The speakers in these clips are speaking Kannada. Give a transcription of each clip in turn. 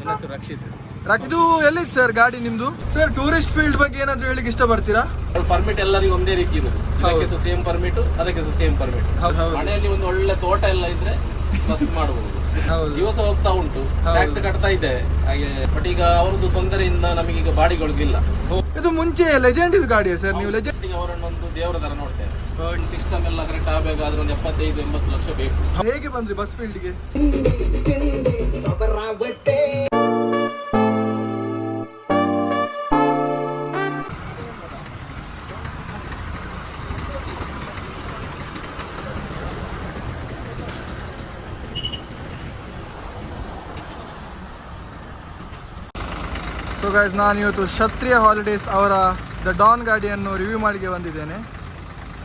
ನನ್ನ ಹೆಸರು ರಕ್ಷಿತ್. ಇದು ಎಲ್ಲಿತ್ತು ಸರ್ ಗಾಡಿ ನಿಮ್ದು? ಸರ್ ಟೂರಿಸ್ಟ್ ಫೀಲ್ಡ್ ಬಗ್ಗೆ ಏನಾದ್ರು ಹೇಳಿಕ್ಕೆ ಇಷ್ಟ ಪಡ್ತೀರಾ? ಪರ್ಮಿಟ್ ಎಲ್ಲರಿಗೂ ಒಂದೇ ರೀತಿ ಇರೋದು, ಅದಕ್ಕೆ ಸೇಮ್ ಪರ್ಮಿಟ್, ಅದಕ್ಕೆ ಸೇಮ್ ಪರ್ಮಿಟ್. ಮನೆಯಲ್ಲಿ ಒಂದು ಒಳ್ಳೆ ತೋಟ ಎಲ್ಲ ಇದ್ರೆ ಬಸ್ ಮಾಡಬಹುದು. ದಿವಸ ಹೋಗ್ತಾ ಉಂಟು, ಟ್ಯಾಕ್ಸ್ ಕಟ್ತಾ ಇದೆ ಹಾಗೆ. ಬಟ್ ಈಗ ಅವ್ರದ್ದು ತೊಂದರೆಯಿಂದ ನಮಗೀಗ ಬಾಡಿಗಳಿಗಿಲ್ಲ. ಇದು ಮುಂಚೆ ಲೆಜೆಂಡ್ ಇದು ಗಾಡಿಯಾ ಸರ್? ನೀವು ಲೆಜೆಂಡ್ ಅವರನ್ನೊಂದು ದೇವರ ತರ ನೋಡ್ತೇವೆ. ಸಿಸ್ಟಮ್ ಎಲ್ಲ ಕರೆಕ್ಟ್ ಆಗಬೇಕಾದ್ರೆ ಒಂದು 75-80 ಲಕ್ಷ ಬೇಕು. ಹೇಗೆ ಬಂದ್ರಿ ಬಸ್ ಫೀಲ್ಡ್ಗೆ? ಸೊ ಗೈಸ್, ನಾನು ಇವತ್ತು ಕ್ಷತ್ರಿಯ ಹಾಲಿಡೇಸ್ ಅವರ ದ ಡಾನ್ ಗಾಡಿಯನ್ನು ರಿವ್ಯೂ ಮಾಡಿಗೆ ಬಂದಿದ್ದೇನೆ.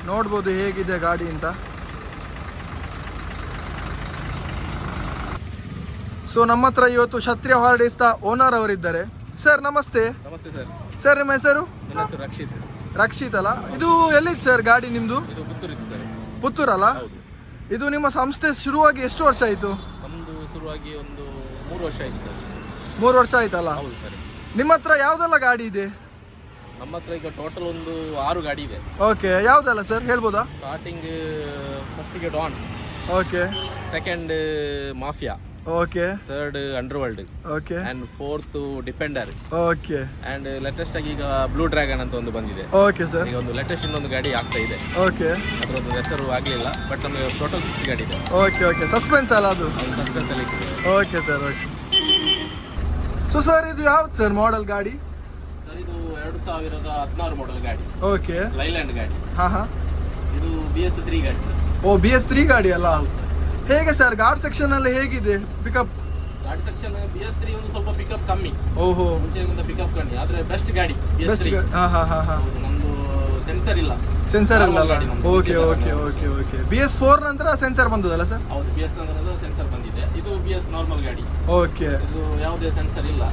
ನೋಡ್ಬೋದು ಹೇಗಿದೆ ಗಾಡಿ ಅಂತ. ಸೊ ನಮ್ಮ ಹತ್ರ ಇವತ್ತು ಕ್ಷತ್ರಿಯ ಹಾಲಿಡೇಸ್ ದ ಓನರ್ ಅವರಿದ್ದಾರೆ. ಸರ್ ನಮಸ್ತೆ. ನಮಸ್ತೆ ಸರ್. ಸರ್ ನಿಮ್ಮ ಹೆಸರು? ನನ್ನ ಹೆಸರು ರಕ್ಷಿತ್. ರಕ್ಷಿತ್ ಅಲ್ಲ? ಇದು ಎಲ್ಲಿತ್ತು ಸರ್ ಗಾಡಿ ನಿಮ್ಮದು? ಇದು ಪುತ್ತೂರಿತ್ತು ಸರ್. ಪುತ್ತೂರಲ್ಲ? ಇದು ನಿಮ್ಮ ಸಂಸ್ಥೆ ಶುರುವಾಗಿ ಎಷ್ಟು ವರ್ಷ ಆಯಿತು? ನಮ್ಮದು ಶುರುವಾಗಿ ಒಂದು 3 ವರ್ಷ ಆಯಿತು ಸರ್. 3 ವರ್ಷ ಆಯ್ತಲ್ಲ? ಹೌದು ಸರ್. ನಿಮ್ಮ ಹತ್ರ ಯಾವುದೆಲ್ಲ ಗಾಡಿ ಇದೆ? ನಮ್ಮ ಹತ್ರ ಈಗ ಟೋಟಲ್ ಒಂದು 6 ಗಾಡಿ ಇದೆ. ಓಕೆ, ಯಾವುದೆಲ್ಲ ಸರ್ ಹೇಳ್ಬೋದಾ? ಸ್ಟಾರ್ಟಿಂಗ್ ಫಸ್ಟಿಗೆ Don, okay, second mafia, okay, third underworld, okay, and fourth Defender, okay, and latest ಆಗಿ ಈಗ ಬ್ಲೂ ಡ್ರ್ಯಾಗನ್ ಅಂತ ಒಂದು ಬಂದಿದೆ. Okay sir. ಈಗ ಒಂದು ಲೇಟೆಸ್ಟ್ ಇನ್ನೊಂದು ಗಾಡಿ ಆಗ್ತಾ ಇದೆ. ಓಕೆ, ಅದರದ್ದು ಹೆಸರು ಆಗಲಿಲ್ಲ, ಬಟ್ ನಮಗೆ ಟೋಟಲ್ 6 ಗಾಡಿ ಇದೆ. Okay, okay. ಸಸ್ಪೆನ್ಸ್ ಅಲ್ಲ ಅದು? ಸಸ್ಪೆನ್ಸ್ ಅಲ್ಲಿ ಇಟ್ಟಿದೆ. Okay sir, okay. So sir ಇದು ಯಾವ್ದು ಸರ್ ಮಾಡೆಲ್ ಗಾಡಿ? ಸರ್ ಇದು 2016 ಮಾಡೆಲ್ ಗಾಡಿ. ಓಕೆ, ಲೈಲ್ಯಾಂಡ್ ಗಾಡಿ. ಹಾ ಹಾ. ಇದು BS3 ಗಾಡಿ ಸರ್. ಓ, BS3 ಗಾಡಿ ಅಲ್ಲ? ಹೇಗೆ ಸರ್ ಗಾರ್ಡ್ ಸೆಕ್ಷನ್ ಅಲ್ಲಿ ಹೇಗಿದೆ ಪಿಕಪ್? ಗಾಡಿ ಸೆಕ್ಷನ್ BS3 ಒಂದು ಸ್ವಲ್ಪ ಪಿಕಪ್ ಕಮ್ಮಿ. ಓಹೋ, ಮುಂಚೆಗಿಂತ ಪಿಕಪ್ ಕಮ್ಮಿ, ಆದ್ರೆ ಬೆಸ್ಟ್ ಗಾಡಿ ಬೆಸ್ಟ್. BS3. ಹಾ ಹಾ ಹಾ ಹಾ. ನಮ್ದು ಸೆನ್ಸರ್ ಇಲ್ಲ. ಸೆನ್ಸರ್ ಇಲ್ಲ? Okay okay okay okay. BS4 ನಂತರ ಸೆನ್ಸರ್ ಬಂದದಲ್ಲ ಸರ್? ಹೌದು, BS ನಂತರ ಸೆನ್ಸರ್ ಬಂದಿದೆ. ಇದು BS ನಾರ್ಮಲ್ ಗಾಡಿ. ಓಕೆ. ಇದು ಯಾವುದೇ ಸೆನ್ಸರ್ ಇಲ್ಲ,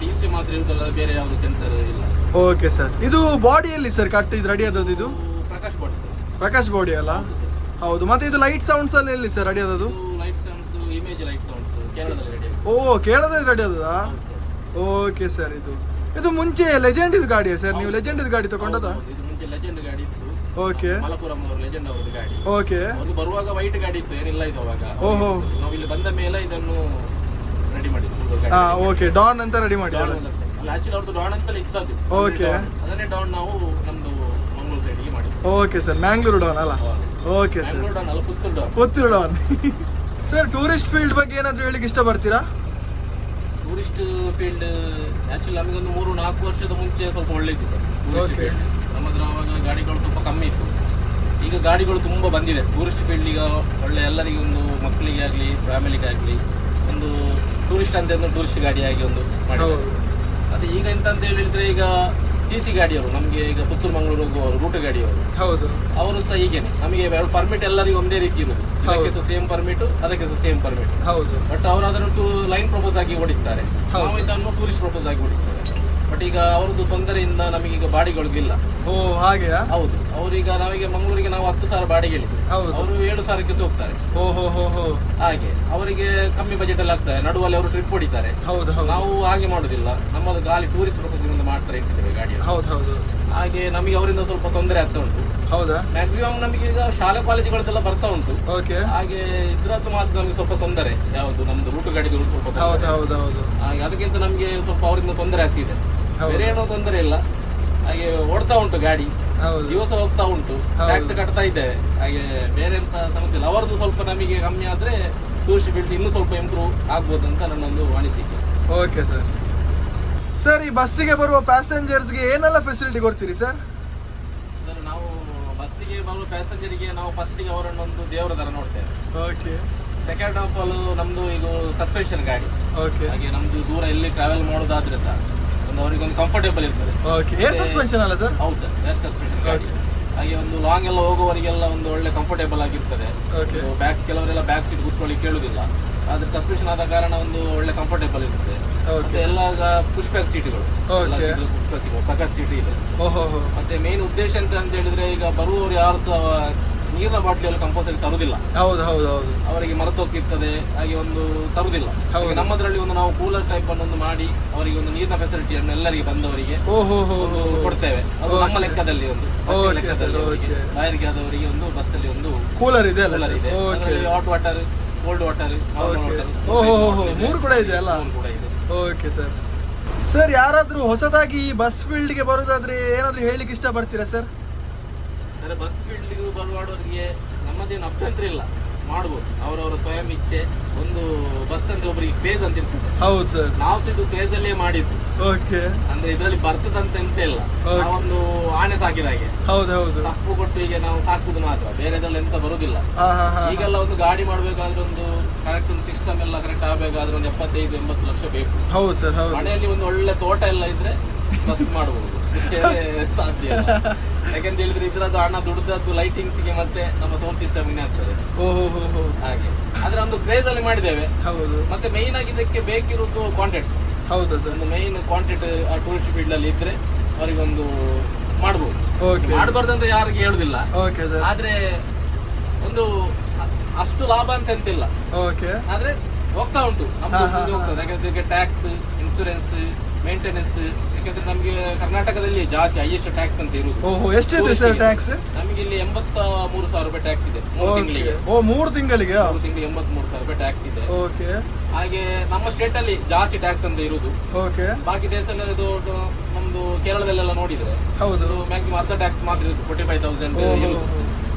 DC ಮಾತ್ರ ಇರುವುದಲ್ಲ, ಬೇರೆ ಯಾವುದು ಸೆನ್ಸರ್ ಇಲ್ಲ. Okay sir. ಇದು ಬಾಡಿಯಲ್ಲಿ ಸರ್ ಕಟ್ ಇದು ರೆಡಿ ಆದದ್ದು? ಇದು Prakash body sir. Prakash body ಅಲ್ಲ? ಹೌದು. ಮತ್ತೆ ಇದು ಲೈಟ್ ಸೌಂಡ್ಸ್ ಅಲ್ಲಿ ಎಲ್ಲಿ ಸರ್ ರೆಡಿ ಆದದ್ದು? Light sounds, image light sounds ಕೇರಳದಲ್ಲಿ ರೆಡಿ. ಓ, ಕೇರಳದಲ್ಲಿ ರೆಡಿ ಆದದಾ? Okay sir. ಇದು ಮುಂಚೆ ಲೆಜೆಂಡ್ ಇದು ಗಾಡಿಯಾ ಸರ್? ನೀವು ಲೆಜೆಂಡ್ ಇದು ಗಾಡಿ ತಗೊಂಡದ? ಇದು ಮುಂಚೆ ಲೆಜೆಂಡ್ ಗಾಡಿ ಇತ್ತು. ಓಕೆ. ಮಲಪುರಂ ಅವರು ಲೆಜೆಂಡ್ ಅವರದ್ದು ಗಾಡಿ. ಓಕೆ. ಒಂದು ಬರುವಾಗ ವೈಟ್ ಗಾಡಿ ಇತ್ತು, ಏನಿಲ್ಲ ಇದು ಅವಾಗ. ಓಹೋ. ನಾವು ಇಲ್ಲಿ ಬಂದ ಮೇಲೆ ಇದನ್ನು ರೆಡಿ ಮಾಡಿದ್ದು. ಹಾ, ಓಕೆ. ಡಾನ್ ಅಂತ ರೆಡಿ ಮಾಡಿ. ಅಲ್ಲ, ಆಕ್ಚುಲಿ ಅವ್ರದ್ದು ಡಾನ್ ಅಂತಲೇ ಇದ್ದದ್ದು. ಓಕೆ. ಅದನ್ನೇ ಡಾನ್ ನಾವು ನಮ್ದು ಮಂಗಳೂರು ಸೈಡ್ಗೆ ಮಾಡಿ. Okay sir. ಮ್ಯಾಂಗ್ಳೂರು ಡಾನ್ ಅಲ್ಲ? Okay sir. ಮಂಗಳೂರು ಡಾನ್ ಅಲ್ಲ, Puttur don. Puttur don. Sir tourist field ಬಗ್ಗೆ ಏನಾದ್ರು ಹೇಳಿಕ್ಕೆ ಇಷ್ಟ ಪಡ್ತೀರಾ? ಟೂರಿಸ್ಟ್ ಫೀಲ್ಡ್ ಆಕ್ಚುಲಿ ನಮಗೊಂದು 3-4 ವರ್ಷದ ಮುಂಚೆ ಸ್ವಲ್ಪ ಒಳ್ಳೆ ಇತ್ತು ಸರ್ ಟೂರಿಸ್ಟ್ ಫೀಲ್ಡ್. ನಮ್ಮದ್ರ ಅವಾಗ ಗಾಡಿಗಳು ಸ್ವಲ್ಪ ಕಮ್ಮಿ ಇತ್ತು. ಈಗ ಗಾಡಿಗಳು ತುಂಬ ಬಂದಿದೆ ಟೂರಿಸ್ಟ್ ಫೀಲ್ಡ್. ಈಗ ಒಳ್ಳೆ ಎಲ್ಲರಿಗೆ, ಒಂದು ಮಕ್ಕಳಿಗೆ ಆಗಲಿ ಫ್ಯಾಮಿಲಿಗೆ ಆಗಲಿ, ಒಂದು ಟೂರಿಸ್ಟ್ ಅಂತ ಒಂದು ಟೂರಿಸ್ಟ್ ಗಾಡಿಯಾಗಿ ಒಂದು ಮಾಡಿದ್ದಾರೆ. ಅದು ಈಗ ಎಂತ ಅಂತ ಹೇಳಿದ್ರೆ, ಈಗ CC ಗಾಡಿಯವರು ನಮಗೆ ಈಗ ಪುತ್ತೂರು ಮಂಗಳೂರು ಹೋಗುವವರು, ರೂಟ್ ಗಾಡಿಯವರು, ಹೌದು, ಅವರು ಸಹ ಹೀಗೇನೆ. ನಮಗೆ ಪರ್ಮಿಟ್ ಎಲ್ಲರಿಗೂ ಒಂದೇ ರೀತಿ ಇರುವುದು, ಅದಕ್ಕೆ ಸಹ ಸೇಮ್ ಪರ್ಮಿಟ್, ಅದಕ್ಕೆ ಸಹ ಸೇಮ್ ಪರ್ಮಿಟ್. ಹೌದು. ಬಟ್ ಅವರು ಅದನ್ನು ಲೈನ್ ಪ್ರಪೋಸ್ ಆಗಿ ಓಡಿಸ್ತಾರೆ, ನಾವು ಇದನ್ನು ಟೂರಿಸ್ಟ್ ಪ್ರಪೋಸ್ ಆಗಿ ಓಡಿಸ್ತಾರೆ. ಬಟ್ ಈಗ ಅವರದ್ದು ತೊಂದರೆಯಿಂದ ನಮಗೀಗ ಬಾಡಿಗಳಿಗಿಲ್ಲ. ಓ, ಹಾಗೆಯಾ? ಹೌದು. ಅವರೀಗ ನಾವೀಗ ಮಂಗಳೂರಿಗೆ ನಾವು 10,000 ಬಾಡಿಗೆ ಹೇಳಿದ್ವಿ, ಅವರು 7,000ಕ್ಕೆ ಹೋಗ್ತಾರೆ. ಹಾಗೆ ಅವರಿಗೆ ಕಮ್ಮಿ ಬಜೆಟ್ ಅಲ್ಲಿ ಆಗ್ತಾರೆ. ನಡುವಲ್ಲಿ ಅವರು ಟ್ರಿಪ್ ಹೊಡಿತಾರೆ. ನಾವು ಹಾಗೆ ಮಾಡುದಿಲ್ಲ, ನಮ್ಮದು ಗಾಲಿ ಟೂರಿಸ್ಟ್ ಪ್ರಪೋಸ್ ಇಂದ ಮಾಡ್ತಾರೆ ಇಟ್ಟಿದ್ದೇವೆ ಗಾಡಿ. ಹಾಗೆ ನಮಗೆ ಅವರಿಂದ ಸ್ವಲ್ಪ ತೊಂದರೆ ಆಗ್ತಾ ಉಂಟು. ಹೌದಾ? ಮ್ಯಾಕ್ಸಿಮಮ್ ನಮಗೆ ಈಗ ಶಾಲೆ ಕಾಲೇಜುಗಳದ್ದೆಲ್ಲ ಬರ್ತಾ ಉಂಟು. ಹಾಗೆ ಇದ್ರದ್ದು ಮಾತ್ರ ನಮಗೆ ಸ್ವಲ್ಪ ತೊಂದರೆ, ಯಾವುದು ನಮ್ದು ರೂಟು ಗಾಡಿದು ಸ್ವಲ್ಪ ಹಾಗೆ, ಅದಕ್ಕಿಂತ ನಮಗೆ ಸ್ವಲ್ಪ ಅವರಿಂದ ತೊಂದರೆ ಆಗ್ತಿದೆ. ಬೇರೆ ಏನೋ ತೊಂದರೆ ಇಲ್ಲ, ಹಾಗೆ ಓಡ್ತಾ ಉಂಟು ಗಾಡಿ, ದಿವಸ ಹೋಗ್ತಾ ಉಂಟು, ಟ್ಯಾಕ್ಸ್ ಕಟ್ತಾ ಇದ್ದೇವೆ. ಹಾಗೆ ಬೇರೆ ಎಂತ ಸಮಸ್ಯೆ ಇಲ್ಲ. ಅವರದ್ದು ಸ್ವಲ್ಪ ನಮಗೆ ಕಮ್ಮಿ ಆದ್ರೆ ಟೂರಿಸ್ಟ್ ಫೀಲ್ಡ್ ಇನ್ನೂ ಸ್ವಲ್ಪ ಇಂಪ್ರೂವ್ ಆಗ್ಬೋದು ಅಂತ ನನ್ನೊಂದು ಅನಿಸಿಕೆ. Okay sir. ಸರ್, ಈ ಬಸ್ಸಿಗೆ ಬರುವ ಪ್ಯಾಸೆಂಜರ್ಸ್ಗೆ ಏನೆಲ್ಲ ಫೆಸಿಲಿಟಿ ಕೊಡ್ತೀರಿ ಸರ್? ಸರ್, ನಾವು ಬಸ್ಸಿಗೆ ಬರುವ ಪ್ಯಾಸೆಂಜರಿಗೆ ನಾವು ಫಸ್ಟಿಗೆ ಅವರನ್ನೊಂದು ದೇವರ ತರ ನೋಡ್ತೇವೆ. ಓಕೆ. ಸೆಕೆಂಡ್ ಆಫ್ ಆಲ್ ನಮ್ದು ಈಗ ಸಸ್ಪೆನ್ಷನ್ ಗಾಡಿ. ಓಕೆ. ಹಾಗೆ ನಮ್ದು ದೂರ ಎಲ್ಲಿ ಟ್ರಾವೆಲ್ ಮಾಡೋದಾದ್ರೆ ಸಹ ಅವರಿಗೆ ಒಂದು ಕಂಫರ್ಟೇಬಲ್ ಇರ್ತದೆ. ಏರ್ ಸಸ್ಪೆನ್ಷನ್ ಅಲ್ಲ ಸರ್? ಹೌದು ಸರ್, ಏರ್ ಸಸ್ಪೆನ್ಷನ್ ಗಾಡಿ. ಹಾಗೆ ಒಂದು ಲಾಂಗ್ ಎಲ್ಲ ಹೋಗುವವರಿಗೆಲ್ಲ ಒಂದು ಒಳ್ಳೆ ಕಂಫರ್ಟೇಬಲ್ ಆಗಿರ್ತದೆ. ಬ್ಯಾಕ್, ಕೆಲವರೆಲ್ಲ ಬ್ಯಾಕ್ ಸೀಟ್ ಕೂತ್ಕೊಳ್ಳಿ ಕೇಳುದಿಲ್ಲ, ಆದ್ರೆ ಸಸ್ಪೆನ್ಷನ್ ಆದ ಕಾರಣ ಒಂದು ಒಳ್ಳೆ ಕಂಫರ್ಟೇಬಲ್ ಇರ್ತದೆ. ಮತ್ತೆ ಎಲ್ಲ ಪುಷ್ ಬ್ಯಾಕ್ ಸೀಟ್ಗಳು, ಪ್ರಕಾಶ್ ಸೀಟ್ ಇದೆ. ಮತ್ತೆ ಮೇನ್ ಉದ್ದೇಶ ಅಂತ ಹೇಳಿದ್ರೆ, ಈಗ ಬರುವವರು ಯಾರು ಸಹ ನೀರಿನ ಬಾಟ್ಲಿಯಲ್ಲಿ ಕಂಪಲ್ಸರಿ ತರುದಿಲ್ಲ. ಹೌದು ಹೌದು ಹೌದು. ಅವರಿಗೆ ಮರೆತೋಗಿರ್ತದೆ, ಹಾಗೆ ಒಂದು ತರುದಿಲ್ಲ. ಹೌದು. ನಮ್ಮದ್ರಲ್ಲಿ ಒಂದು ನಾವು ಕೂಲರ್ ಟೈಪ್ ಅನ್ನು ಮಾಡಿ ಅವರಿಗೆ ಒಂದು ನೀರಿನ ಫೆಸಿಲಿಟಿಯನ್ನು ಎಲ್ಲರಿಗೆ ಬಂದವರಿಗೆ ಒಂದು ಕೊಡ್ತೇವೆ. ಅದು ನಮ್ಮ ಲೆಕ್ಕದಲ್ಲಿ ಒಂದು ಲೆಕ್ಕದಲ್ಲಿ ಬಾಯಿಗೆ ಆದವರಿಗೆ ಒಂದು ಬಸ್ಸಲ್ಲಿ ಒಂದು ಕೂಲರ್ ಇದೆ. ಕೂಲರ್ ಇದೆ, ಅದರಲ್ಲಿ ಹಾಟ್ ವಾಟರ್, ಕೋಲ್ಡ್ ವಾಟರ್, ಮೂರು ಕೂಡ ಇದೆ ಅಲ್ಲ? ಕೂಡ ಇದೆ. Okay sir. ಸರ್, ಯಾರಾದ್ರೂ ಹೊಸದಾಗಿ ಈ ಬಸ್ ಫೀಲ್ಡ್ಗೆ ಬರೋದಾದ್ರೆ ಏನಾದ್ರೂ ಹೇಳಿಕ್ಕೆ ಇಷ್ಟ ಪಡ್ತೀರಾ ಸರ್? ಸರ್, ಬಸ್ ಫೀಲ್ಡ್ಗೆ ಬರುವವರಿಗೆ ನಮ್ಮದೇನು ಅಭ್ಯಂತರ ಇಲ್ಲ, ಮಾಡ್ಬೋದು. ಅವರವರ ಸ್ವಯಂ ಇಚ್ಛೆ. ಒಂದು ಬಸ್ ಅಂದ್ರೆ ಒಬ್ಬರಿಗೆ ಕ್ರೇಜ್ ಅಂತ ಇರ್ತದೆ. ಹೌದು ಸರ್. ನಾವು ಇದು ಕ್ರೇಜ್ ಅಲ್ಲೇ ಮಾಡಿದ್ದು. ಓಕೆ. ಅಂದ್ರೆ ಇದರಲ್ಲಿ ಬರ್ತದಂತ ಎಂತ ಇಲ್ಲ, ನಾವೊಂದು ಆಣೆ ಸಾಕಿದ ಹಾಗೆ. ಹೌದು ಹೌದು. ತಪ್ಪು ಕೊಟ್ಟು ಈಗ ನಾವು ಸಾಕುದು ಮಾತ್ರ, ಬೇರೆದ್ರಲ್ಲಿ ಎಂತ ಬರುದಿಲ್ಲ. ಈಗೆಲ್ಲ ಒಂದು ಗಾಡಿ ಮಾಡ್ಬೇಕಾದ್ರೆ ಒಂದು ಕರೆಕ್ಟ್ ಒಂದು ಸಿಸ್ಟಮ್ ಎಲ್ಲ ಕರೆಕ್ಟ್ ಆಗ್ಬೇಕಾದ್ರೆ ಒಂದು 75-80 ಲಕ್ಷ ಬೇಕು. ಹೌದು ಸರ್. ಮನೆಯಲ್ಲಿ ಒಂದು ಒಳ್ಳೆ ತೋಟ ಎಲ್ಲ ಇದ್ರೆ ಬಸ್ ಮಾಡಬಹುದು, ಸಾಧ್ಯ ಇಲ್ಲ. ಯಾಕಂತ ಹೇಳಿದ್ರೆ ಇದ್ರದ್ದು ಹಣ ದುಡ್ದದ್ದು ಲೈಟಿಂಗ್ಸ್ ಗೆ ಮತ್ತೆ ನಮ್ಮ ಸೌಂಡ್ ಸಿಸ್ಟಮ್ ಆಗ್ತದೆ. ಹಾಗೆ ಆದ್ರೆ ಒಂದು ಕ್ರೇಜ್ ಅಲ್ಲಿ ಮಾಡಿದ್ದೇವೆ. ಹೌದು. ಮತ್ತೆ ಮೇನ್ ಆಗಿ ಇದಕ್ಕೆ ಬೇಕಿರುವುದು ಕಾಂಟ್ಯಾಕ್ಟ್ಸ್. ಹೌದು ಸರ್. ಒಂದು ಮೇನ್ ಕಾಂಟ್ಯಾಕ್ಟ್ ಆ ಟೂರಿಸ್ಟ್ ಫೀಲ್ಡ್ ಅಲ್ಲಿ ಇದ್ರೆ ಅವರಿಗೊಂದು ಮಾಡಬಹುದು. ಮಾಡಬಾರ್ದಂತ ಯಾರಿಗೆ ಹೇಳುದಿಲ್ಲ, ಆದ್ರೆ ಒಂದು ಅಷ್ಟು ಲಾಭ ಅಂತ ಎಂತಿಲ್ಲ. ಆದ್ರೆ ಹೋಗ್ತಾ ಉಂಟು ನಮ್ದು ಹೋಗ್ತದೆ. ಯಾಕಂದ್ರೆ ಟ್ಯಾಕ್ಸ್, ಇನ್ಸೂರೆನ್ಸ್, ಮೇಂಟೆನೆನ್ಸ್. ಯಾಕಂದ್ರೆ ನಮ್ಗೆ ಕರ್ನಾಟಕದಲ್ಲಿ ಜಾಸ್ತಿ ಹೈಯೆಸ್ಟ್ ಟ್ಯಾಕ್ಸ್ ಅಂತ ಇರುವುದು. ಎಷ್ಟಿದೆ ಸರ್ ಟ್ಯಾಕ್ಸ್? ನಮಗೆ ಇಲ್ಲಿ 83,000 ರೂಪಾಯಿ ಟ್ಯಾಕ್ಸ್ ಇದೆ 3 ತಿಂಗಳಿಗೆ. 3 ತಿಂಗಳಿಗೆ 83,000 ರೂಪಾಯಿ ಟ್ಯಾಕ್ಸ್ ಇದೆ. ಹಾಗೆ ನಮ್ಮ ಸ್ಟೇಟ್ ಅಲ್ಲಿ ಜಾಸ್ತಿ ಟ್ಯಾಕ್ಸ್ ಅಂತ ಇರುವುದು. ಬಾಕಿ ದೇಶದಲ್ಲಿ ನಮ್ದು ಕೇರಳದಲ್ಲೆಲ್ಲ ನೋಡಿದ್ರೆ ಮ್ಯಾಕ್ಸಿಮಮ್ ಅರ್ಧ ಟ್ಯಾಕ್ಸ್ ಮಾತ್ರ ಇರುತ್ತೆ, 45,000 ಇರುವುದು.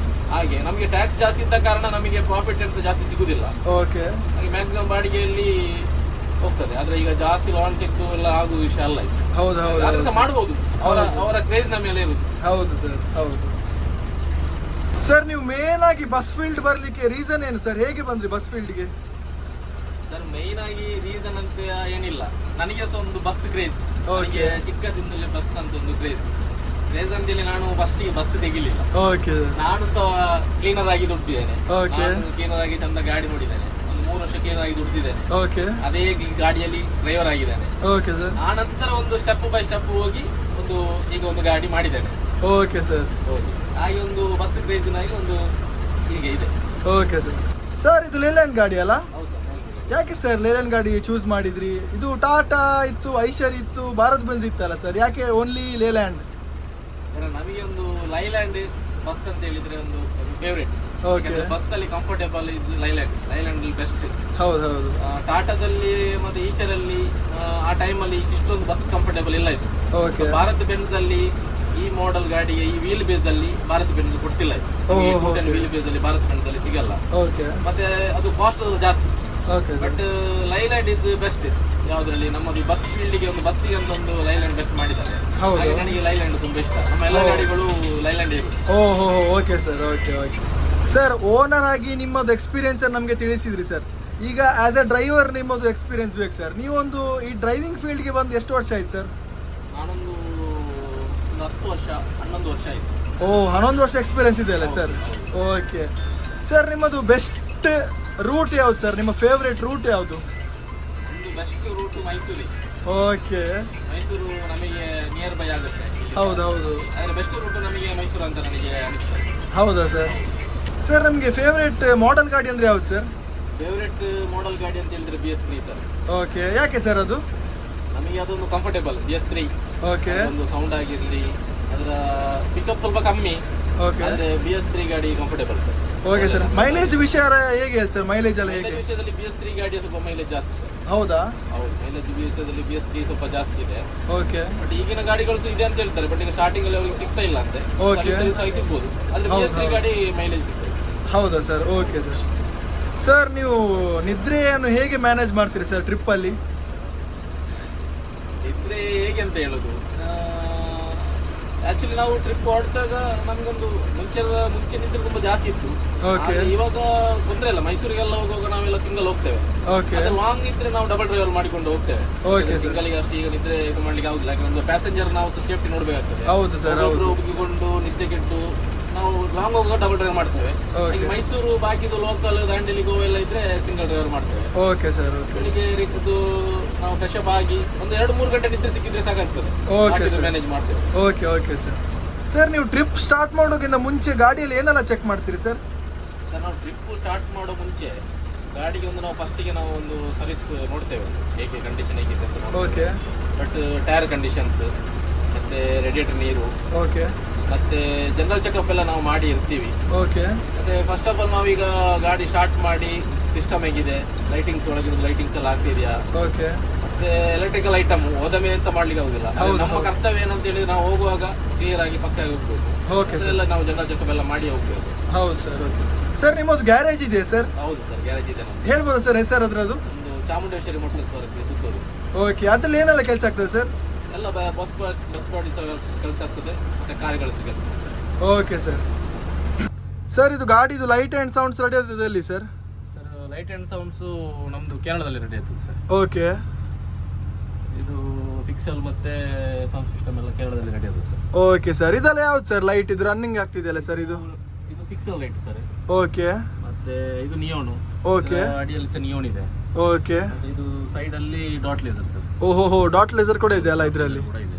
ಹಾಗೆ ನಮಗೆ ಟ್ಯಾಕ್ಸ್ ಜಾಸ್ತಿ ಇದ್ದ ಕಾರಣ ನಮಗೆ ಪ್ರಾಫಿಟ್ ಅಂತ ಜಾಸ್ತಿ ಸಿಗುದಿಲ್ಲ. ಹಾಗೆ ಮ್ಯಾಕ್ಸಿಮಮ್ ಬಾಡಿಗೆಯಲ್ಲಿ ಹೋಗ್ತದೆ. ಆದ್ರೆ ಈಗ ಜಾಸ್ತಿ ಲಾಂಚ್ ಇತ್ತು ಎಲ್ಲ ಆಗುವ ವಿಷಯ ಅಲ್ಲ ಇದು. ಆದ್ರೆ ಮಾಡಬಹುದು, ಅವರ ಕ್ರೇಜ್ ನ ಮೇಲೆ ಇರುವುದು. ಹೌದು ಸರ್. ಹೌದು ಸರ್. ನೀವು ಮೇನ್ ಆಗಿ ಬಸ್ ಫೀಲ್ಡ್ ಬರ್ಲಿಕ್ಕೆ ರೀಸನ್ ಏನು ಸರ್? ಹೇಗೆ ಬಂದ್ರಿ ಬಸ್ ಫೀಲ್ಡ್ಗೆ? ಸರ್, ಮೇನ್ ಆಗಿ ರೀಸನ್ ಅಂತ ಏನಿಲ್ಲ, ನನಗೆ ಸಹ ಒಂದು ಬಸ್ ಕ್ರೇಜ್. ಚಿಕ್ಕದಿಂದಲೇ ಬಸ್ ಅಂತ ಒಂದು ಕ್ರೇಜ್ ಅಂತೇಳಿ ನಾನು ಫಸ್ಟ್ ಬಸ್ ತೆಗಿಲಿಲ್ಲ. ನಾನು ಸಹ ಕ್ಲೀನರ್ ಆಗಿ ದುಡ್ಡಿದ್ದೇನೆ. ಕ್ಲೀನರ್ ಆಗಿ ಚಂದ ಗಾಡಿ ನೋಡಿದ್ದೇನೆ. 3 ವರ್ಷ ಕ್ಲೀನರ್ ಆಗಿ ದುಡ್ದಿದ್ದೇನೆ. ಅದೇ ಗಾಡಿಯಲ್ಲಿ ಡ್ರೈವರ್ ಆಗಿದ್ದೇನೆ. ಆ ನಂತರ ಒಂದು ಸ್ಟೆಪ್ ಬೈ ಸ್ಟೆಪ್ ಹೋಗಿ ಈಗ ಒಂದು ಗಾಡಿ ಮಾಡಿದ್ದೇನೆ. ಹಾಗೆ ಒಂದು ಬಸ್ ಕ್ರೇಜ್ ನಾಗಿ ಒಂದು ಹೀಗೆ ಇದೆ. ಸರ್, ಇದು ಲೇಲ್ಯಾಂಡ್ ಗಾಡಿ ಅಲ್ಲ? ಹೌದು ಸರ್. ಯಾಕೆ ಸರ್ ಲೇಲ್ಯಾಂಡ್ ಗಾಡಿ ಚೂಸ್ ಮಾಡಿದ್ರಿ? ಇದು ಟಾಟಾ ಇತ್ತು, ಐಷರ್ ಇತ್ತು, ಭಾರತ್ ಬೆನ್ಸ್ ಇತ್ತಲ್ಲ ಸರ್, ಯಾಕೆ ಓನ್ಲಿ ಲೇಲ್ಯಾಂಡ್? ನಮಗೆ ಒಂದು ಲೈಲ್ಯಾಂಡ್ ಬಸ್ ಅಂತ ಹೇಳಿದ್ರೆ ಒಂದು ಫೇವರೇಟ್. ಬಸ್ ಅಲ್ಲಿ ಕಂಫರ್ಟೇಬಲ್ ಇದು ಲೈಲ್ಯಾಂಡ್ ಬೆಸ್ಟ್. ಹೌದೌದು. ಟಾಟಾದಲ್ಲಿ ಮತ್ತೆ ಈಚರಲ್ಲಿ ಆ ಟೈಮ್ ಅಲ್ಲಿ ಇಷ್ಟೊಂದು ಬಸ್ ಕಂಫರ್ಟೇಬಲ್ ಇಲ್ಲ ಇದು. ಭಾರತ್ ಬೆನ್ಸ್ ಅಲ್ಲಿ ಈ ಮಾಡೆಲ್ ಗಾಡಿಗೆ ಈ ವೀಲ್ ಬೇಸ್ ಅಲ್ಲಿ ಭಾರತ್ ಬೆನ್ಸ್ ಕೊಟ್ಟಿಲ್ಲ ಇದು. ವೀಲ್ ಬೇಸ್ ಅಲ್ಲಿ ಭಾರತ್ ಬೆನ್ಸ್ ಅಲ್ಲಿ ಸಿಗಲ್ಲ. ಮತ್ತೆ ಅದು ಕಾಸ್ಟ್ ಜಾಸ್ತಿ. But Leyland is best. ಯಾವ್ದ್ರಲ್ಲಿ ನಮ್ಮದು ಬಸ್ ಫೀಲ್ಡ್ಗೆ ಒಂದು ಬಸ್ಸಿಗೆ ಅಂತ ಒಂದು ಲೈಲ್ಯಾಂಡ್ ಬೆಸ್ಟ್ ಮಾಡಿದ್ದಾರೆ. ಹಾಗೆ ನನಗೆ ಲೈಲ್ಯಾಂಡ್ ತುಂಬಾ ಇಷ್ಟ. ನಮ್ಮ ಎಲ್ಲ ಗಾಡಿಗಳು ಲೈಲ್ಯಾಂಡ್ ಇರುತ್ತೆ. Okay sir. ಸರ್, ಓನರ್ ಆಗಿ ನಿಮ್ಮದು ಎಕ್ಸ್ಪೀರಿಯನ್ಸ್ ನಮಗೆ ತಿಳಿಸಿದ್ರಿ ಸರ್. ಈಗ ಆಸ್ ಎ ಡ್ರೈವರ್ ನಿಮ್ಮದು ಎಕ್ಸ್ಪೀರಿಯನ್ಸ್ ಬೇಕು ಸರ್. ನೀವೊಂದು ಈ ಡ್ರೈವಿಂಗ್ ಫೀಲ್ಡ್ಗೆ ಬಂದು ಎಷ್ಟು ವರ್ಷ ಆಯ್ತು ಸರ್? ನಾನೊಂದು 10 ವರ್ಷ 11 ವರ್ಷ ಆಯ್ತು. 11 ವರ್ಷ ಎಕ್ಸ್ಪೀರಿಯನ್ಸ್ ಇದೆ ಅಲ್ಲ ಸರ್? Okay sir. ನಿಮ್ಮದು ಬೆಸ್ಟ್ ರೂಟ್ ಯಾವ್ದು ಸರ್? ನಿಮ್ಮ ಫೇವ್ರೇಟ್ ರೂಟ್ ಯಾವುದು? Best route Mysuru. ಮೈಸೂರು ನಮಗೆ ನಿಯರ್ ಬೈ ಆಗುತ್ತೆ. ಹೌದೌದು. ಆದರೆ ಬೆಸ್ಟ್ ರೂಟ್ ನಮಗೆ ಮೈಸೂರು ಅಂತ ನನಗೆ ಅನಿಸ್ತದೆ. ಹೌದಾ ಸರ್? ಸರ್, ನಮಗೆ ಫೇವ್ರೇಟ್ ಮಾಡೆಲ್ ಗಾಡಿ ಅಂದ್ರೆ ಯಾವ್ದು ಸರ್? ಫೇವ್ರೇಟ್ ಮಾಡೆಲ್ ಗಾಡಿ ಅಂತ ಹೇಳಿದ್ರೆ BS3 ಸರ್. ಯಾಕೆ ಸರ್ ಅದು? ನಮಗೆ ಅದೊಂದು ಕಂಫರ್ಟೇಬಲ್ BS3. ಒಂದು ಸೌಂಡ್ ಆಗಿರಲಿ, ಅದರ ಪಿಕಪ್ ಸ್ವಲ್ಪ ಕಮ್ಮಿ, ಆದ್ರೆ BS3 ಗಾಡಿ ಕಂಫರ್ಟೇಬಲ್ ಸರ್. ಮೈಲೇಜ್ ವಿಷಯ ಹೇಗೆ ಸರ್? ಮೈಲೇಜ್ ಎಲ್ಲ ಹೇಗೆ? ವಿಷಯದಲ್ಲಿ BS3 ಗಾಡಿ ಸ್ವಲ್ಪ ಮೈಲೇಜ್ ಜಾಸ್ತಿ ಸರ್. ಹೌದಾ? ಹೌದು, ಮೈಲೇಜ್ ವಿಷಯದಲ್ಲಿ BS3 ಸ್ವಲ್ಪ ಜಾಸ್ತಿ ಇದೆ. ಬಟ್ ಈಗಿನ ಗಾಡಿಗಳು ಇದೆ ಅಂತ ಹೇಳ್ತಾರೆ, ಬಟ್ ಈಗ ಸ್ಟಾರ್ಟಿಂಗ್ ಅಲ್ಲಿ ಅವ್ರಿಗೆ ಸಿಗ್ತಾ ಇಲ್ಲ ಅಂತೆ. ಸಿಗ್ಬೋದು, ಆದ್ರೆ BS3 ಗಾಡಿ ಮೈಲೇಜ್ ಸಿಗ್ತದೆ. ಹೌದಾ ಸರ್? Okay sir. ಸರ್, ನೀವು ನಿದ್ರೆಯನ್ನು ಹೇಗೆ ಮ್ಯಾನೇಜ್ ಮಾಡ್ತೀರಿ ಸರ್ ಟ್ರಿಪ್ ಅಲ್ಲಿ? ನಿದ್ರೆ ಹೇಗೆ ಅಂತ ಹೇಳೋದು, ಆಕ್ಚುಲಿ ನಾವು ಟ್ರಿಪ್ ಹೊರಟಾಗ ನಮ್ಗೊಂದು ಮುಂಚೆ ನಿದ್ರೆ ತುಂಬಾ ಜಾಸ್ತಿ ಇತ್ತು. ಇವಾಗ ತೊಂದ್ರೆ ಇಲ್ಲ. ಮೈಸೂರಿಗೆಲ್ಲ ಹೋಗುವಾಗ ನಾವೆಲ್ಲ ಸಿಂಗಲ್ ಹೋಗ್ತೇವೆ. ಲಾಂಗ್ ಇದ್ರೆ ನಾವು ಡಬಲ್ ಡ್ರೈವರ್ ಮಾಡಿಕೊಂಡು ಹೋಗ್ತೇವೆ. ಸಿಂಗಲ್ಗೆ ಅಷ್ಟು ಈಗ ನಿದ್ರೆ ಇದು ಮಾಡ್ಲಿಕ್ಕೆ ಆಗುದಿಲ್ಲ. ಯಾಕಂದ್ರೆ ಪ್ಯಾಸೆಂಜರ್ ನಾವು ಸೇಫ್ಟಿ ನೋಡ್ಬೇಕಾಗ್ತದೆ. ಹೋಗಿಕೊಂಡು ನಿದ್ದೆ ಕೆಟ್ಟು ನಾವು ಲಾಂಗ್ ಹೋಗುವಾಗ ಡಬಲ್ ಡ್ರೈವರ್ ಮಾಡ್ತೇವೆ. ಈಗ ಮೈಸೂರು ಬಾಕಿದು ಲೋಕಲ್ ದಾಂಡೇಲಿ ಗೋವಾ ಎಲ್ಲ ಇದ್ರೆ ಸಿಂಗಲ್ ಡ್ರೈವರ್ ಮಾಡ್ತೇವೆ. ಬೆಳಿಗ್ಗೆ ನಾವು ಫ್ರೆಶ್ ಅಪ್ ಆಗಿ ಒಂದು 2-3 ಗಂಟೆ ನಿದ್ದೆ ಸಿಕ್ಕಿದ್ರೆ ಸಾಕಾಗ್ತದೆ. ಮ್ಯಾನೇಜ್ ಮಾಡ್ತೇವೆ. ಸರ್ ನೀವು ಟ್ರಿಪ್ ಸ್ಟಾರ್ಟ್ ಮಾಡೋಕ್ಕಿಂತ ಮುಂಚೆ ಗಾಡಿಯಲ್ಲಿ ಏನೆಲ್ಲ ಚೆಕ್ ಮಾಡ್ತೀರಿ ಸರ್? ಸರ್ ನಾವು ಟ್ರಿಪ್ ಸ್ಟಾರ್ಟ್ ಮಾಡೋ ಮುಂಚೆ ಗಾಡಿಗೆ ನಾವು ಫಸ್ಟಿಗೆ ನಾವು ಒಂದು ಸರ್ವಿಸ್ ನೋಡ್ತೇವೆ, ಹೇಗೆ ಕಂಡೀಷನ್ ಹೇಗಿದೆ ಅಂತ ನೋಡ್ತೇವೆ. ಓಕೆ. ಬಟ್ ಟೈರ್ ಕಂಡೀಷನ್ಸ್, ಮತ್ತೆ ರೇಡಿಯೇಟರ್ ನೀರು, ಓಕೆ, ಮತ್ತೆ ಜನರಲ್ ಚೆಕಪ್ ಎಲ್ಲ ನಾವು ಮಾಡಿ ಇರ್ತೀವಿ. ಓಕೆ. ಮತ್ತೆ ಫಸ್ಟ್ ಆಫ್ ಆಲ್ ನಾವೀಗ ಗಾಡಿ ಸ್ಟಾರ್ಟ್ ಮಾಡಿ ಸಿಸ್ಟಮ್ ಹೇಗಿದೆ, ಲೈಟಿಂಗ್ಸ್ ಒಳಗಿರೋ ಲೈಟಿಂಗ್ಸ್ ಎಲ್ಲ ಆಗ್ತಿದೆಯಾ, ಓಕೆ, ಮತ್ತೆ ಎಲೆಕ್ಟ್ರಿಕಲ್ ಐಟಮ್ ಹೋದ ಮೇಲೆ ಅಂತ ಮಾಡ್ಲಿಕ್ಕೆ ಆಗುದಿಲ್ಲ. ನಮ್ಮ ಕರ್ತವ್ಯ ಏನಂತ ಹೇಳಿದ್ರೆ ನಾವು ಹೋಗುವಾಗ ಕ್ಲಿಯರ್ ಆಗಿ ಪಕ್ಕ ಹೋಗ್ಬೇಕು. Okay sir. ಅದೆಲ್ಲ ನಾವು ಜನರಲ್ ಚೆಕಪ್ ಎಲ್ಲ ಮಾಡಿ ಹೋಗ್ಬೇಕು. ಹೌದು ಸರ್. ಓಕೆ ಸರ್, ನಿಮ್ಮದು ಗ್ಯಾರೇಜ್ ಇದೆಯಾ ಸರ್? ಹೌದು ಸರ್, ಗ್ಯಾರೇಜ್ ಇದೆ ನಮ್ದು. ಹೇಳ್ಬೋದು ಸರ್ ಹೆಸರು ಅದ್ರದ್ದು? ಒಂದು Chamundeshwari motors work Puttur. Okay, ಅದ್ರಲ್ಲಿ ಏನೆಲ್ಲ ಕೆಲಸ ಆಗ್ತದೆ ಸರ್? ಎಲ್ಲ ಬಸ್ ಬಾಡಿ ಕೆಲಸ ಆಗ್ತದೆ, ಮತ್ತೆ ಕಾರ್ಗಳು ಸಿಗುತ್ತೆ. Okay sir. ಸರ್ ಇದು ಗಾಡಿದು ಲೈಟ್ ಆ್ಯಂಡ್ ಸೌಂಡ್ಸ್ ರೆಡಿ ಆಗ್ತದೆ ಎಲ್ಲಿ sir? Sir light and sounds ನಮ್ಮದು ಕೇರಳದಲ್ಲಿ ರೆಡಿ ಆಗ್ತದೆ ಸರ್. ಓಕೆ. ಇದು ಫಿಕ್ಸಲ್ ಮತ್ತೆ ಸೌಂಡ್ ಸಿಸ್ಟಮ್ ಎಲ್ಲ ಕೇರಳದಲ್ಲಿ ರೆಡಿ ಆಗ್ತದೆ ಸರ್. Okay sir. ಇದೆಲ್ಲ ಯಾವ್ದು ಸರ್ ಲೈಟ್ ಇದು ರನ್ನಿಂಗ್ ಆಗ್ತಿದೆಯಲ್ಲ ಸರ್ ಇದು? ಇದು ಫಿಕ್ಸಲ್ ಲೈಟ್ ಸರ್. ಓಕೆ. ಮತ್ತೆ ಇದು ನಿಯೋನು. ಓಕೆ. ಅಡಿಯಲ್ಲಿ ಸಹ ನಿಯೋನ್ ಇದೆ. ಓಕೆ. ಇದು ಸೈಡ್ ಅಲ್ಲಿ ಡಾಟ್ ಲೇಸರ್ ಸರ್. ಓಹೋ, ಡಾಟ್ ಲೇಸರ್ ಕೂಡ ಇದೆ ಅಲ್ಲ ಇದರಲ್ಲಿ? ಕೂಡ ಇದೆ.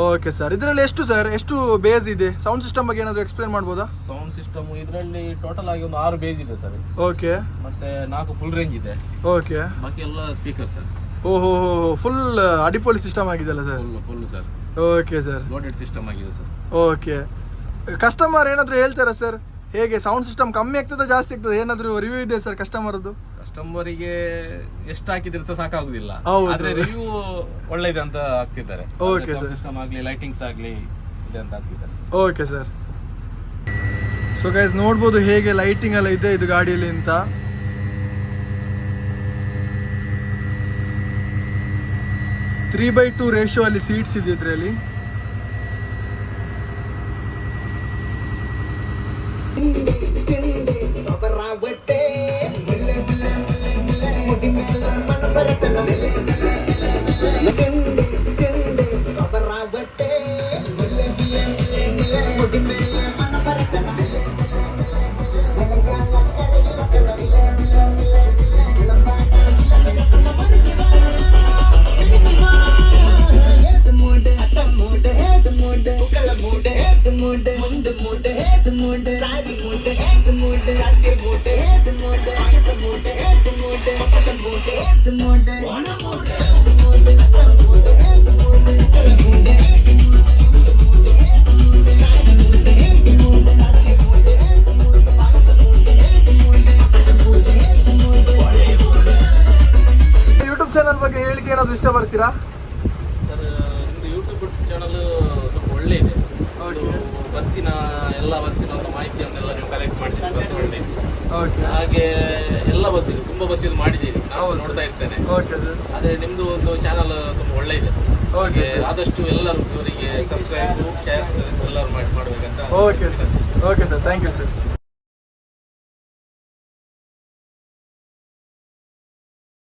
Okay sir. ಇದರಲ್ಲಿ ಎಷ್ಟು ಸರ್, ಎಷ್ಟು ಬೇಸ್ ಇದೆ? ಸೌಂಡ್ ಸಿಸ್ಟಮ್ ಬಗ್ಗೆ ಏನಾದರೂ ಎಕ್ಸ್ಪ್ಲೇನ್ ಮಾಡ್ಬೋದಾ? ಸೌಂಡ್ ಸಿಸ್ಟಮ್ ಇದರಲ್ಲಿ ಟೋಟಲ್ ಆಗಿ ಒಂದು 6 ಬೇಸ್ ಇದೆ ಸರ್. ಓಕೆ. ಮತ್ತೆ 4 ಫುಲ್ ರೇಂಜ್ ಇದೆ. ಓಕೆ. ಬಾಕಿ ಎಲ್ಲ ಸ್ಪೀಕರ್ ಸರ್. ಓಹೋ, ಫುಲ್ ಅಡಿಪೋಲಿ ಸಿಸ್ಟಮ್ ಆಗಿದೆಲ್ಲ sir? Full sir. Okay sir. Loaded system ಆಗಿದೆ ಸರ್. ಓಕೆ. ಕಸ್ಟಮರ್ ಏನಾದರೂ ಹೇಳ್ತಾರಾ ಸರ್ ಹೇಗೆ ಸೌಂಡ್ ಸಿಸ್ಟಮ್ ಕಮ್ಮಿ ಆಗ್ತದೆ ಜಾಸ್ತಿ ಆಗ್ತದೆ, ಏನಾದರೂ ರಿವ್ಯೂ ಇದೆ ಸರ್ ಕಸ್ಟಮರ್ದು? ಕಸ್ಟಮರಿಗೆ ಎಷ್ಟು ಹಾಕಿದ್ರೆ ಸಹ ಸಾಕಾಗುದಿಲ್ಲ, ಹೌದು. ಆದ್ರೆ ರಿವ್ಯೂ ಒಳ್ಳೆಇದೆ ಅಂತ ಹಾಕ್ತಿದ್ದಾರೆ. Okay, sound sir. ಸಿಸ್ಟಮ್ ಆಗ್ಲಿ ಲೈಟಿಂಗ್ಸ್ ಆಗ್ಲಿ ಇದೆ ಅಂತ ಹಾಕ್ತಿದ್ದಾರೆ sir. Okay sir. So guys ನೋಡ್ಬೋದು ಹೇಗೆ ಲೈಟಿಂಗ್ ಎಲ್ಲ ಇದೆ ಇದು ಗಾಡಿಯಲ್ಲಿ ಅಂತ. ತ್ರೀ ಬೈ 2 ರೇಷಿಯೋ ಅಲ್ಲಿ ಸೀಟ್ಸ್ ಇದೆ ಇದರಲ್ಲಿ. ಯೂಟ್ಯೂಬ್ ಚಾನಲ್ ಬಗ್ಗೆ ಹೇಳಿಕೆ ಏನಾದ್ರು ಇಷ್ಟಪಡ್ತೀರಾ ಸರ್? ನಿಮ್ದು ಯೂಟ್ಯೂಬ್ ಚಾನಲ್ ಸ್ವಲ್ಪ ಒಳ್ಳೆ ಇದೆ. ಬಸ್ಸಿನ ಎಲ್ಲ ಬಸ್ಸಿನ ಒಂದು ಮಾಹಿತಿಯನ್ನೆಲ್ಲ ನೀವು ಕಲೆಕ್ಟ್ ಮಾಡ್ತೀರಿ ಬಸ್ಗಳಲ್ಲಿ. ಓಕೆ. ಹಾಗೆ ಎಲ್ಲ ಬಸ್ಸಿದು ತುಂಬಾ ಬಸ್ಸಿದು ಮಾಡಿದ್ದೀರಿ, ನಾನು ನೋಡ್ತಾ ಇರ್ತೇನೆ. Okay sir. ಅದೇ ನಿಮ್ದು ಒಂದು ಚಾನಲ್ ತುಂಬಾ ಒಳ್ಳೆ ಇದೆ. ಓಕೆ. ಆದಷ್ಟು ಎಲ್ಲರೂ ಇವರಿಗೆ ಸಬ್ಸ್ಕ್ರೈಬ್ ಶೇರ್ಸ್ ಎಲ್ಲರೂ ಮಾಡ್ಬೇಕಂತ. Okay sir. Okay sir, thank you sir.